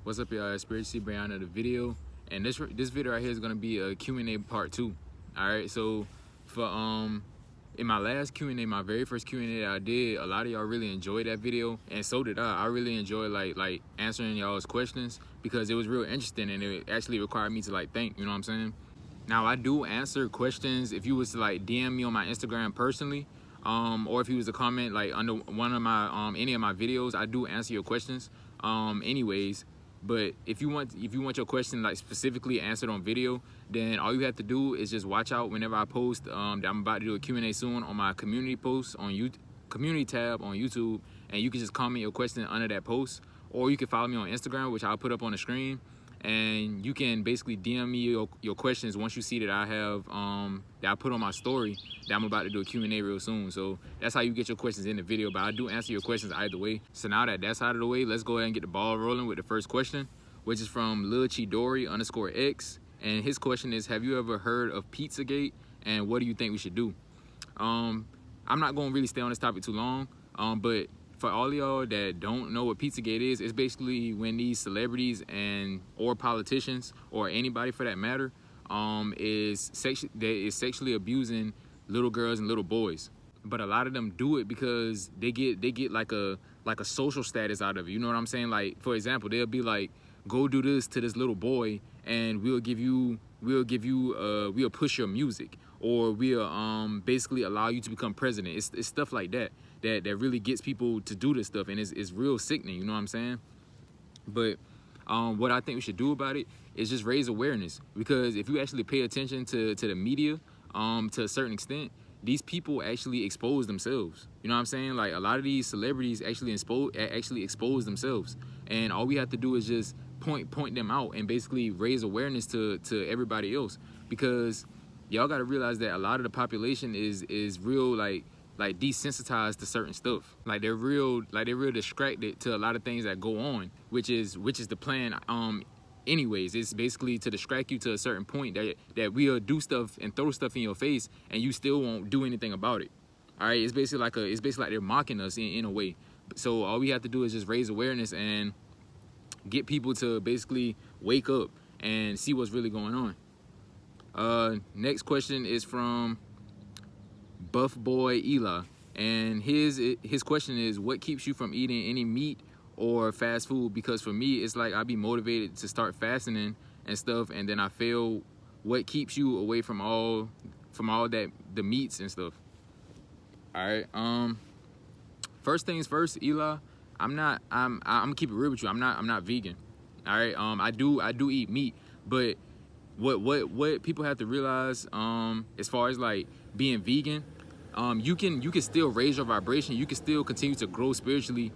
What's up, y'all? It's Spiritually Brianna of the video, and this video right here is gonna be a Q&A part 2. All right, so for in my last Q&A, my very first Q&A that I did, a lot of y'all really enjoyed that video, and so did I. I really enjoyed like answering y'all's questions because it was real interesting, and it actually required me to like think. You know what I'm saying? Now I do answer questions if you was to like DM me on my Instagram personally. Or if you was to comment like under one of my any of my videos, I do answer your questions anyways. But if you want your question like specifically answered on video, then all you have to do is just watch out whenever I post that I'm about to do a Q&A soon on my community post on community tab on YouTube, and you can just comment your question under that post, or you can follow me on Instagram, which I'll put up on the screen, and you can basically DM me your questions once you see that I have that I put on my story that I'm about to do a Q&A real soon. So that's how you get your questions in the video, but I do answer your questions either way. So now that that's out of the way, let's go ahead and get the ball rolling with the first question, which is from Lil Chidori _X, and his question is, have you ever heard of Pizzagate, and what do you think we should do? I'm not gonna really stay on this topic too long, but for all y'all that don't know what Pizzagate is, it's basically when these celebrities or politicians or anybody for that matter is sexually abusing little girls and little boys. But a lot of them do it because they get like a social status out of it. You know what I'm saying? Like, for example, they'll be like, go do this to this little boy and we'll push your music, or we'll basically allow you to become president. It's stuff like that really gets people to do this stuff, and it's real sickening, you know what I'm saying? But what I think we should do about it is just raise awareness, because if you actually pay attention to the media to a certain extent, these people actually expose themselves. You know what I'm saying? Like, a lot of these celebrities actually expose themselves, and all we have to do is just point them out and basically raise awareness to everybody else, because y'all got to realize that a lot of the population is real like desensitized to certain stuff. Like they're real distracted to a lot of things that go on, which is the plan. Anyways, it's basically to distract you to a certain point that we'll do stuff and throw stuff in your face and you still won't do anything about it. All right, it's basically like they're mocking us in a way. So all we have to do is just raise awareness and get people to basically wake up and see what's really going on. Next question is from Buffboyela, and his question is, what keeps you from eating any meat or fast food? Because for me, it's like I'd be motivated to start fasting and stuff, and then I fail. What keeps you away from all that, the meats and stuff? All right. First things first, Eli. I'm gonna keep it real with you. I'm not vegan. All right. I do eat meat, but what people have to realize, as far as like being vegan, you can still raise your vibration. You can still continue to grow spiritually,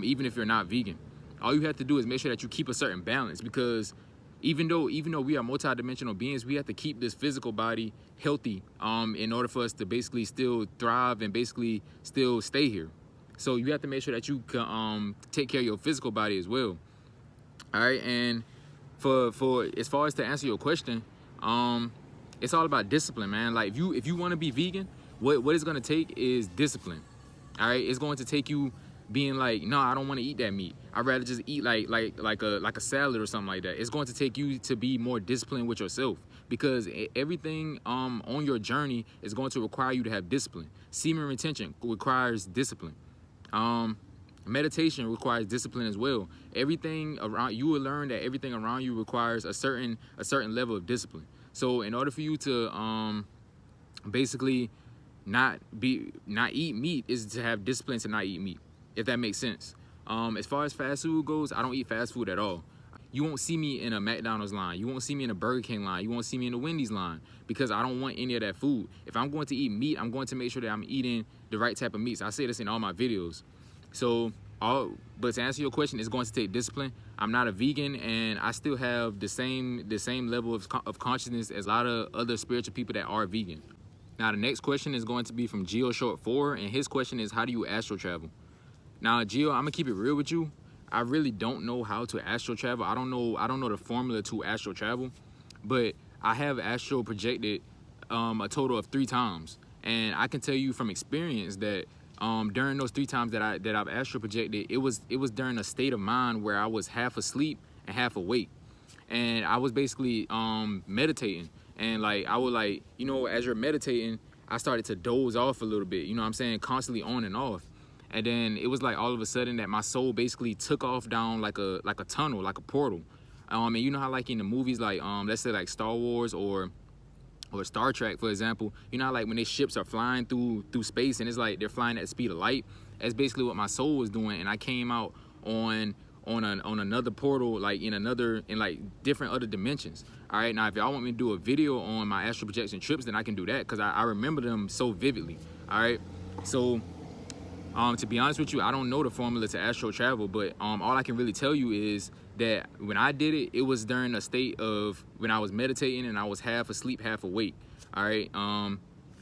even if you're not vegan. All you have to do is make sure that you keep a certain balance, because even though we are multidimensional beings, we have to keep this physical body healthy in order for us to basically still thrive and basically still stay here. So you have to make sure that you can take care of your physical body as well. All right, and for as far as to answer your question, it's all about discipline, man. Like, if you want to be vegan, what it's gonna take is discipline. All right, it's going to take you being like, no, I don't want to eat that meat. I'd rather just eat like a salad or something like that. It's going to take you to be more disciplined with yourself, because everything on your journey is going to require you to have discipline. Semen retention requires discipline. Meditation requires discipline as well. Everything around you will learn that everything around you requires a certain level of discipline. So in order for you to basically not eat meat is to have discipline to not eat meat, if that makes sense. As far as fast food goes, I don't eat fast food at all. You won't see me in a McDonald's line. You won't see me in a Burger King line. You won't see me in a Wendy's line, because I don't want any of that food. If I'm going to eat meat, I'm going to make sure that I'm eating the right type of meats. I say this in all my videos. So, but to answer your question, it's going to take discipline. I'm not a vegan, and I still have the same level of consciousness as a lot of other spiritual people that are vegan. Now, the next question is going to be from Geo Short4, and his question is, how do you astral travel? Now, Geo, I'm gonna keep it real with you. I really don't know how to astral travel. I don't know the formula to astral travel, but I have astral projected a total of 3 times, and I can tell you from experience that during those 3 times that I've astral projected, it was during a state of mind where I was half asleep and half awake. And I was basically meditating, and like I would, like, you know, as you're meditating, I started to doze off a little bit, you know what I'm saying, constantly on and off. And then it was like all of a sudden that my soul basically took off down like a tunnel, like a portal. And you know how like in the movies, like let's say like Star Wars or Star Trek, for example, you know how like when their ships are flying through space and it's like they're flying at the speed of light. That's basically what my soul was doing, and I came out on another portal, like in like different other dimensions. All right, now if y'all want me to do a video on my astral projection trips, then I can do that, because I remember them so vividly. All right, so to be honest with you, I don't know the formula to astral travel, but all I can really tell you is that when I did it, it was during a state of when I was meditating and I was half asleep, half awake. All right,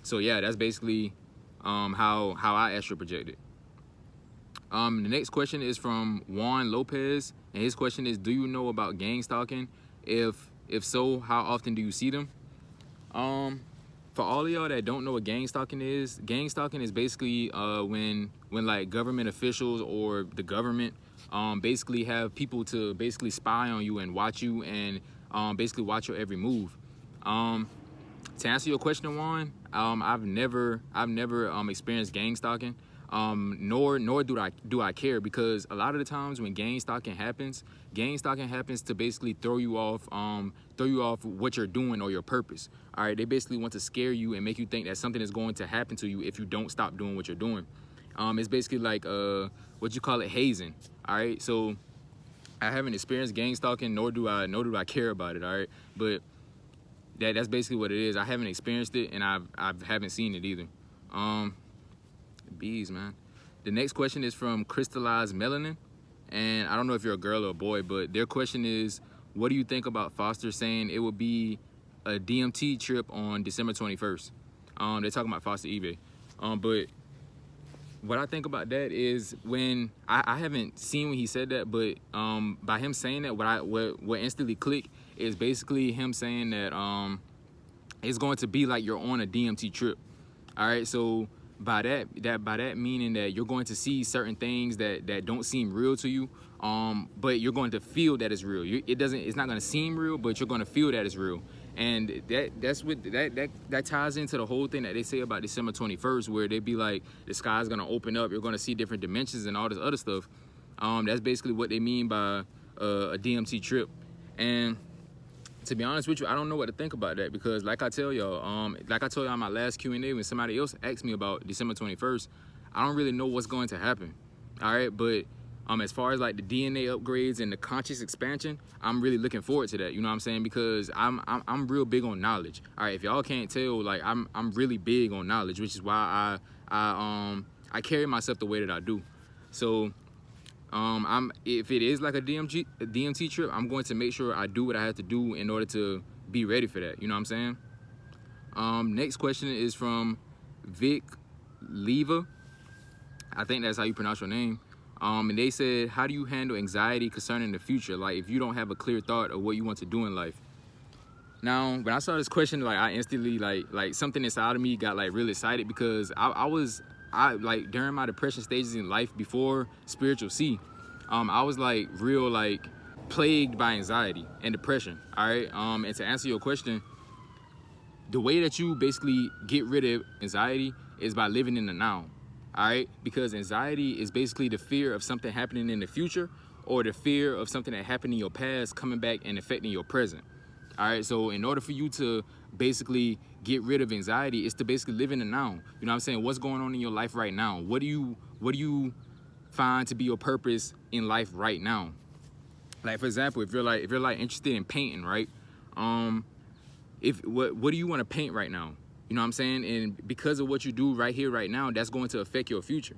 so yeah, that's basically how I astral projected. The next question is from Juan Lopez, and his question is, do you know about gang stalking? If so, how often do you see them? For all of y'all that don't know what gang stalking is basically when like government officials or the government basically have people to basically spy on you and watch you, and basically watch your every move. To answer your question, Juan, I've never experienced gang stalking. Nor do I care, because a lot of the times when gang stalking happens to basically throw you off what you're doing or your purpose. All right, they basically want to scare you and make you think that something is going to happen to you if you don't stop doing what you're doing. It's basically like what you call it, hazing. All right, so I haven't experienced gang stalking, nor do I care about it. All right, but that's basically what it is. I haven't experienced it, and I haven't seen it either. Bees, man. The next question is from crystallizedmelanin, and I don't know if you're a girl or a boy, but their question is, what do you think about Foster saying it would be a DMT trip on December 21st? They're talking about Foster eBay. But what I think about that is, when I haven't seen when he said that, but by him saying that, what instantly clicked is basically him saying that it's going to be like you're on a DMT trip. All right, so by that meaning that you're going to see certain things that don't seem real to you, but you're going to feel that it's real. It's not going to seem real, but you're going to feel that it's real. And that ties into the whole thing that they say about December 21st, where they be like, the sky's going to open up, you're going to see different dimensions and all this other stuff. That's basically what they mean by a DMT trip. And to be honest with you, I don't know what to think about that, because like I told y'all in my last Q&A, when somebody else asked me about December 21st, I don't really know what's going to happen. All right, but as far as like the DNA upgrades and the conscious expansion, I'm really looking forward to that. You know what I'm saying? Because I'm real big on knowledge. All right, if y'all can't tell, like I'm really big on knowledge, which is why I carry myself the way that I do. So if it is like a DMT trip, I'm going to make sure I do what I have to do in order to be ready for that. You know what I'm saying? Next question is from Vic Leva. I think that's how you pronounce your name. And they said, how do you handle anxiety concerning the future? Like if you don't have a clear thought of what you want to do in life. Now, when I saw this question, like I instantly like something inside of me got like really excited, because I like during my depression stages in life before spiritual C, I was like real like plagued by anxiety and depression. All right, and to answer your question, the way that you basically get rid of anxiety is by living in the now. All right, because anxiety is basically the fear of something happening in the future, or the fear of something that happened in your past coming back and affecting your present. All right, so in order for you to basically get rid of anxiety, is to basically live in the now. You know what I'm saying? What's going on in your life right now? What do you find to be your purpose in life right now? Like for example, if you're like interested in painting, right? What do you want to paint right now? You know what I'm saying? And because of what you do right here, right now, that's going to affect your future.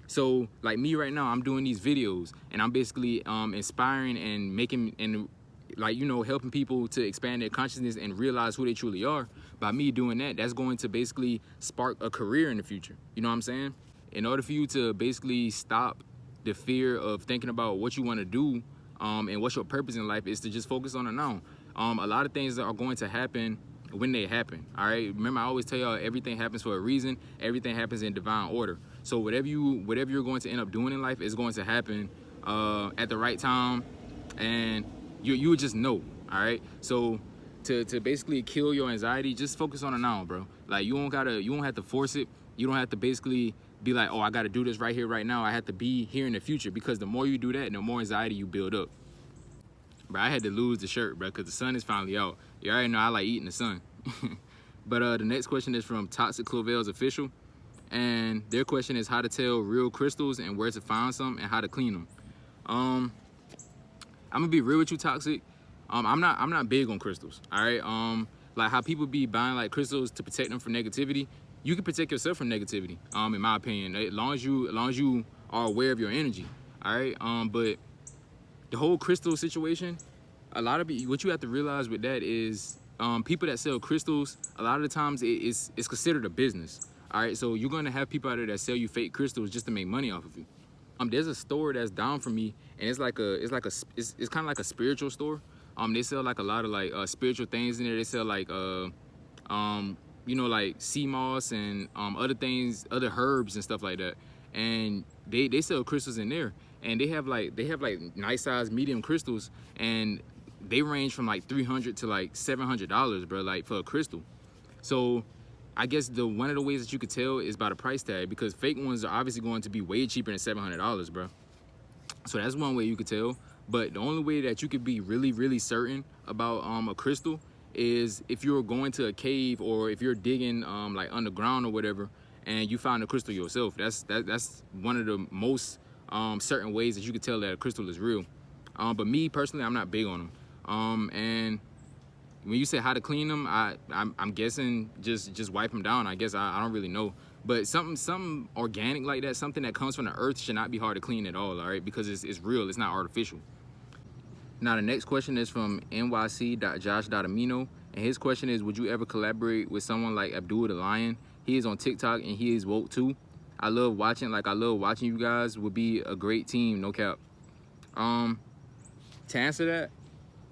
So like me right now, I'm doing these videos and I'm basically inspiring and making and like, you know, helping people to expand their consciousness and realize who they truly are. By me doing that, that's going to basically spark a career in the future. You know what I'm saying? In order for you to basically stop the fear of thinking about what you want to do and what's your purpose in life, is to just focus on the now. A lot of things are going to happen when they happen. All right, remember I always tell y'all, everything happens for a reason. Everything happens in divine order. So whatever you're going to end up doing in life is going to happen at the right time. And You would just know. All right. So to basically kill your anxiety, just focus on the now, bro. Like you don't have to force it. You don't have to basically be like, oh, I gotta do this right here, right now. I have to be here in the future, because the more you do that, the more anxiety you build up. Bro, I had to lose the shirt, bro, because the sun is finally out. You already know I like eating the sun. But the next question is from Toxic Clovel's Official. And their question is how to tell real crystals and where to find some and how to clean them. I'm gonna be real with you, Toxic. I'm not big on crystals. All right. Like how people be buying like crystals to protect them from negativity. You can protect yourself from negativity. In my opinion, as long as you are aware of your energy. All right. But the whole crystal situation, a lot of what you have to realize with that is people that sell crystals, a lot of the times it's considered a business. All right, so you're gonna have people out there that sell you fake crystals just to make money off of you. There's a store that's down from me, and it's kind of like a spiritual store. They sell like a lot of like spiritual things in there. They sell like like sea moss and other things, other herbs and stuff like that. And they sell crystals in there, and they have like nice size medium crystals, and they range from like $300 to like $700, bro, like for a crystal. So I guess one of the ways that you could tell is by the price tag, because fake ones are obviously going to be way cheaper than $700, bro. So that's one way you could tell. But the only way that you could be really, really certain about a crystal is if you're going to a cave, or if you're digging like underground or whatever, and you find a crystal yourself. That's one of the most certain ways that you could tell that a crystal is real. But me personally, I'm not big on them. And when you say how to clean them, I'm guessing just wipe them down. I guess I don't really know. But something organic like that, something that comes from the earth, should not be hard to clean at all, all right? Because it's real, it's not artificial. Now the next question is from nyc.josh.amino, and his question is, would you ever collaborate with someone like Abdul the Lion? He is on TikTok and he is woke too. I love watching you guys. Would be a great team, no cap. To answer that,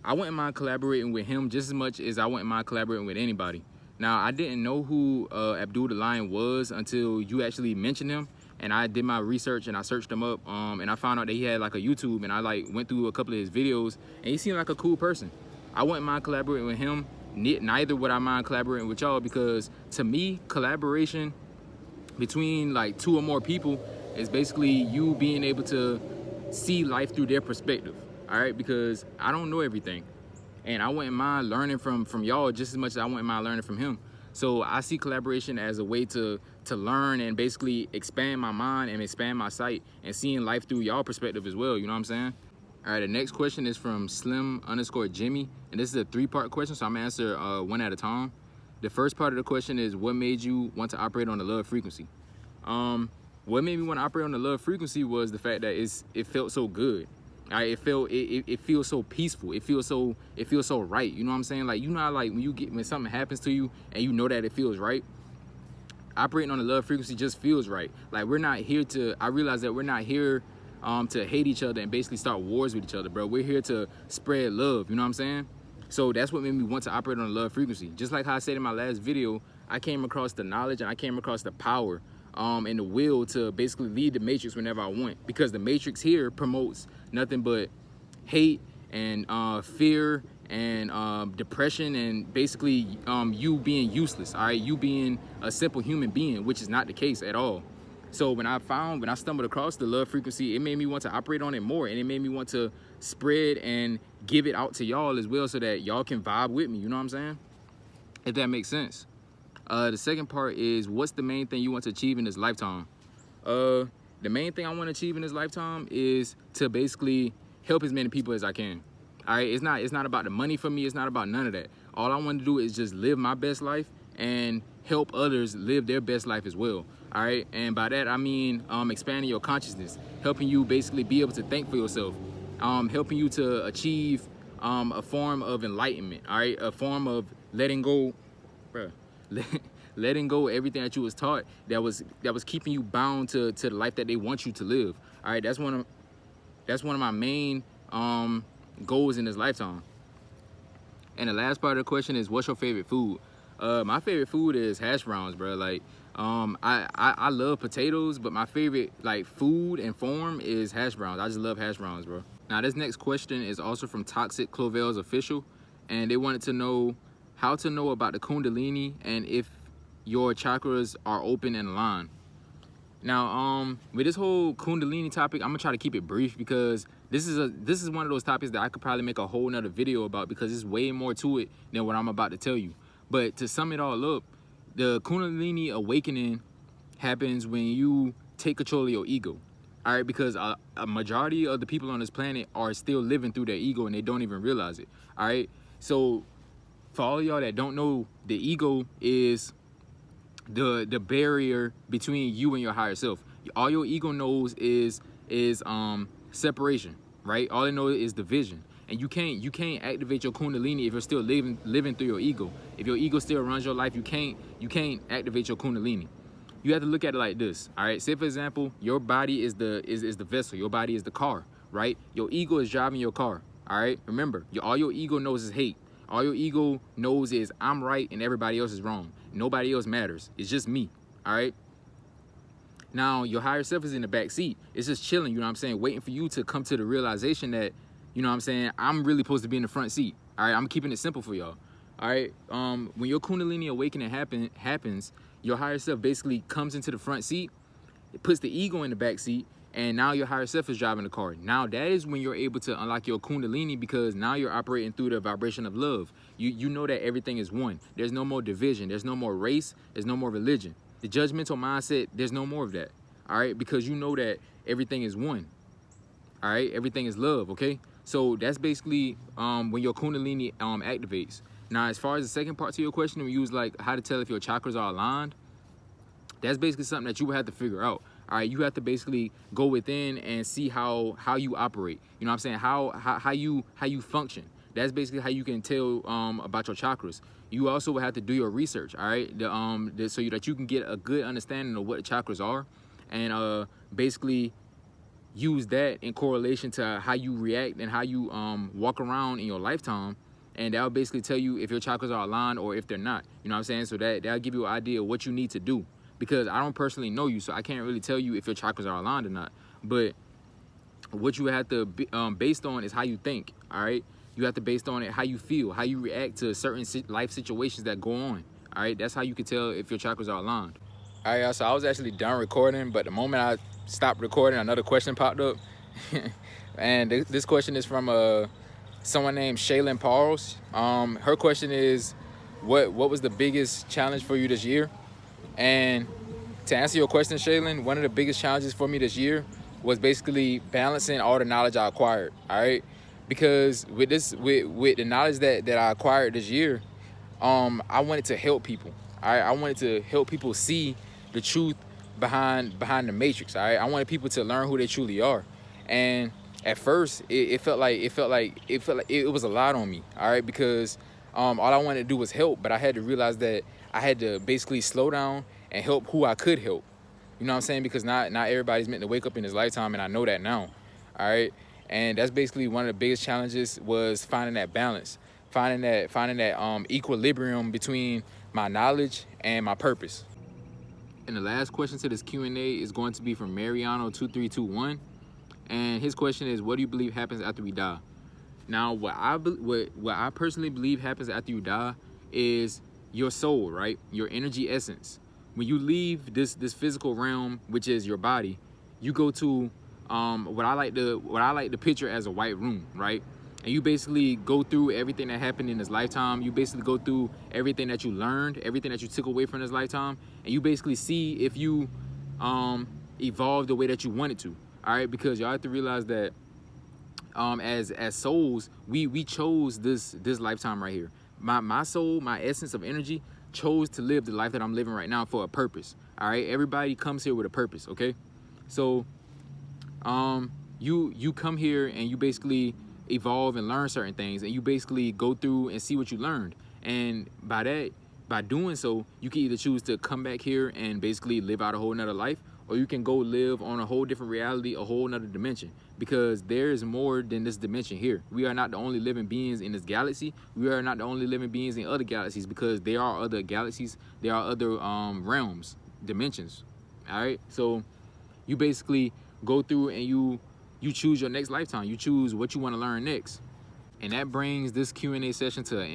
I wouldn't mind collaborating with him just as much as I wouldn't mind collaborating with anybody. Now, I didn't know who Abdul the Lion was until you actually mentioned him, and I did my research and I searched him up, and I found out that he had like a YouTube, and I like went through a couple of his videos, and he seemed like a cool person. I wouldn't mind collaborating with him. Neither would I mind collaborating with y'all, because to me, collaboration between like two or more people is basically you being able to see life through their perspective. All right, because I don't know everything, and I wouldn't mind learning from y'all just as much as I wouldn't mind learning from him. So I see collaboration as a way to learn and basically expand my mind and expand my sight and seeing life through y'all perspective as well. You know what I'm saying? All right, the next question is from Slim_Jimmy, and this is a 3-part question, so I'm gonna answer one at a time. The first part of the question is, what made you want to operate on the love frequency? What made me want to operate on the love frequency was the fact that it felt so good. It feels so peaceful. It feels so right. You know what I'm saying? Like, you know how like when something happens to you and you know that it feels right. Operating on the love frequency just feels right. Like, I realize that we're not here to hate each other and basically start wars with each other, bro. We're here to spread love. You know what I'm saying? So that's what made me want to operate on the love frequency. Just like how I said in my last video, I came across the knowledge and I came across the power and the will to basically lead the matrix whenever I want, because the matrix here promotes nothing but hate and fear and depression, and basically you being useless, all right, you being a simple human being, which is not the case at all. So when I stumbled across the love frequency, it made me want to operate on it more, and it made me want to spread and give it out to y'all as well, so that y'all can vibe with me. You know what I'm saying? If that makes sense. The second part is, what's the main thing you want to achieve in this lifetime? The main thing I want to achieve in this lifetime is to basically help as many people as I can. All right, it's not about the money for me. It's not about none of that. All I want to do is just live my best life and help others live their best life as well. All right, and by that I mean expanding your consciousness, helping you basically be able to think for yourself, helping you to achieve a form of enlightenment. All right, a form of letting go, bruh. Letting go of everything that you was taught that was keeping you bound to the life that they want you to live. All right, that's one of my main goals in this lifetime. And the last part of the question is, what's your favorite food? My favorite food is hash browns, bro. Like I love potatoes, but my favorite like food and form is hash browns. I just love hash browns, bro. Now, this next question is also from Toxic Clovel's Official, and they wanted to know how to know about the Kundalini and if your chakras are open and aligned. Now, with this whole Kundalini topic, I'm gonna try to keep it brief because this is one of those topics that I could probably make a whole nother video about because there's way more to it than what I'm about to tell you. But to sum it all up, the Kundalini Awakening happens when you take control of your ego. All right, because a majority of the people on this planet are still living through their ego and they don't even realize it. All right, so for all of y'all that don't know, the ego is the barrier between you and your higher self. All your ego knows is separation, right? All it knows is division, and you can't activate your Kundalini if you're still living through your ego. If your ego still runs your life, you can't activate your Kundalini. You have to look at it like this, all right? Say for example, your body is the vessel, your body is the car, right? Your ego is driving your car, all right? Remember, all your ego knows is hate. All your ego knows is I'm right and everybody else is wrong. Nobody else matters. It's just me, all right? Now, your higher self is in the back seat. It's just chilling, you know what I'm saying? Waiting for you to come to the realization that, you know what I'm saying, I'm really supposed to be in the front seat, all right? I'm keeping it simple for y'all, all right? When your Kundalini Awakening happens, your higher self basically comes into the front seat, it puts the ego in the back seat, and now your higher self is driving the car. Now that is when you're able to unlock your Kundalini because now you're operating through the vibration of love. You know that everything is one. There's no more division. There's no more race. There's no more religion. The judgmental mindset, there's no more of that, all right? Because you know that everything is one, all right? Everything is love, okay? So that's basically when your Kundalini activates. Now, as far as the second part to your question, when you was like how to tell if your chakras are aligned, that's basically something that you would have to figure out. All right, you have to basically go within and see how you operate. You know what I'm saying? How you function. That's basically how you can tell about your chakras. You also would have to do your research. All right, so that you can get a good understanding of what chakras are, and basically use that in correlation to how you react and how you walk around in your lifetime. And that'll basically tell you if your chakras are aligned or if they're not. You know what I'm saying? So that'll give you an idea of what you need to do. Because I don't personally know you, so I can't really tell you if your chakras are aligned or not. But what you have to be based on is how you think, all right? You have to based on it how you feel, how you react to certain life situations that go on, all right? That's how you can tell if your chakras are aligned. All right, y'all, so I was actually done recording, but the moment I stopped recording, another question popped up. And this question is from someone named Shaylin Pauls. Her question is, what was the biggest challenge for you this year? And to answer your question, Shaylin, one of the biggest challenges for me this year was basically balancing all the knowledge I acquired, all right? Because with the knowledge that I acquired this year, I wanted to help people, all right? I wanted to help people see the truth behind the matrix, all right? I wanted people to learn who they truly are. And at first, it felt like it was a lot on me, all right? Because all I wanted to do was help, but I had to realize that I had to basically slow down and help who I could help. You know what I'm saying? Because not everybody's meant to wake up in this lifetime, and I know that now, all right? And that's basically one of the biggest challenges was finding that balance, finding that equilibrium between my knowledge and my purpose. And the last question to this Q&A is going to be from Mariano2321. And his question is, what do you believe happens after we die? Now, what I personally believe happens after you die is your soul, right? Your energy essence. When you leave this physical realm, which is your body, you go to what I like to picture as a white room, right? And you basically go through everything that happened in this lifetime. You basically go through everything that you learned, everything that you took away from this lifetime, and you basically see if you evolved the way that you wanted to. All right, because y'all have to realize that as souls, we chose this lifetime right here. My soul, my essence of energy, chose to live the life that I'm living right now for a purpose. All right, everybody comes here with a purpose. Okay, so you come here and you basically evolve and learn certain things, and you basically go through and see what you learned. And by doing so, you can either choose to come back here and basically live out a whole nother life, or you can go live on a whole different reality, a whole nother dimension, because there is more than this dimension here. We are not the only living beings in this galaxy. We are not the only living beings in other galaxies, because there are other galaxies, there are other realms, dimensions. All right, so you basically go through and you you choose your next lifetime. You choose what you want to learn next. And that brings this Q&A session to an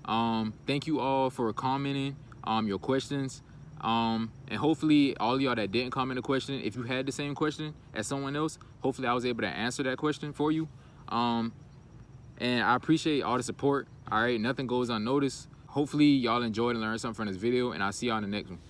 end. Thank you all for commenting your questions. And hopefully all y'all that didn't comment a question, if you had the same question as someone else, hopefully I was able to answer that question for you. And I appreciate all the support. All right, nothing goes unnoticed. Hopefully y'all enjoyed and learned something from this video, and I'll see y'all in the next one.